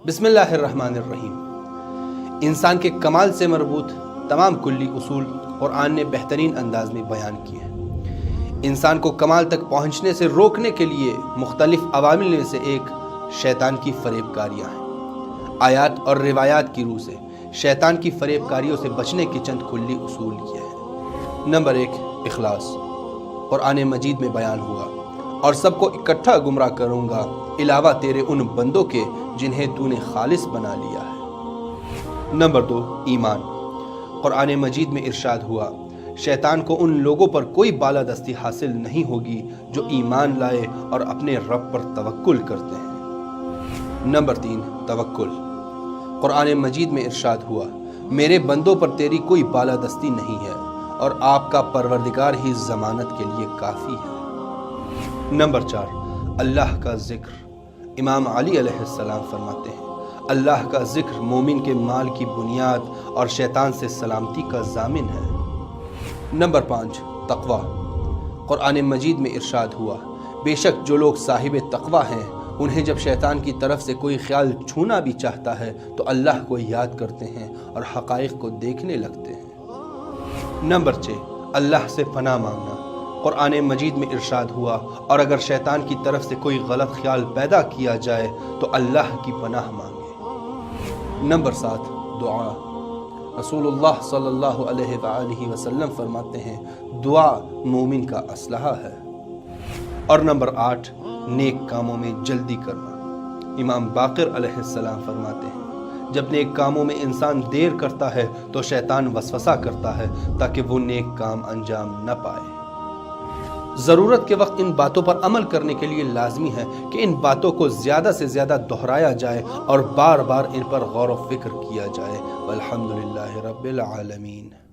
बिस्मिल्लाहिर्रहमानिर्रहीम। इंसान के कमाल से मरबूत तमाम कुल्ली उसूल कुरान ने बेहतरीन अंदाज में बयान किए हैं। इंसान को कमाल तक पहुंचने से रोकने के लिए मुख्तलिफ अवामिल में से एक शैतान की फरेबकारियाँ हैं। आयात और रिवायात की रूह से शैतान की फरेबकारियों से बचने के चंद कुल्ली उसूल ये हैं। नंबर 1, इखलास। कुरान मजीद में बयान हुआ, और सबको इकट्ठा गुमराह करूंगा इलावा तेरे उन बंदों के जिन्हें तूने खालिस बना लिया है। नंबर 2, ईमान। कुरान मजीद में इरशाद हुआ, शैतान को उन लोगों पर कोई बालादस्ती हासिल नहीं होगी जो ईमान लाए और अपने रब पर तवक्कुल करते हैं। नंबर 3, तवक्कुल। कुरान मजीद में इरशाद हुआ, मेरे बंदों पर तेरी कोई बालादस्ती नहीं है और आपका परवरदिगार ही जमानत के लिए काफ़ी है। नंबर 4, अल्लाह का जिक्र। इमाम अली अलैहिस्सलाम फरमाते हैं, अल्लाह का जिक्र मोमिन के माल की बुनियाद और शैतान से सलामती का जामिन है। नंबर 5, तक़वा। कुरान मजीद में इरशाद हुआ, बेशक जो लोग साहिब तक़वा हैं उन्हें जब शैतान की तरफ से कोई ख्याल छूना भी चाहता है तो अल्लाह को याद करते हैं और हक़ाइक़ को देखने लगते हैं। नंबर 6, अल्लाह से पनाह मांगना। कुरान मजीद में इरशाद हुआ, और अगर शैतान की तरफ से कोई गलत ख्याल पैदा किया जाए तो अल्लाह की पनाह मांगे। नंबर 7, दुआ। रसूलुल्लाह सल्लल्लाहु अलैहि वसल्लम फरमाते हैं, दुआ मोमिन का असलहा है। और नंबर 8, नेक कामों में जल्दी करना। इमाम बाक़िर अलैहिस्सलाम फरमाते हैं, जब नेक कामों में इंसान देर करता है तो शैतान वसवसा करता है ताकि वो नेक काम अंजाम न पाए। ज़रूरत के वक्त इन बातों पर अमल करने के लिए लाजमी है कि इन बातों को ज़्यादा से ज़्यादा दोहराया जाए और बार बार इन पर गौर व फिक्र किया जाए। वल्हम्दुलिल्लाहि रब्बिल आलमीन।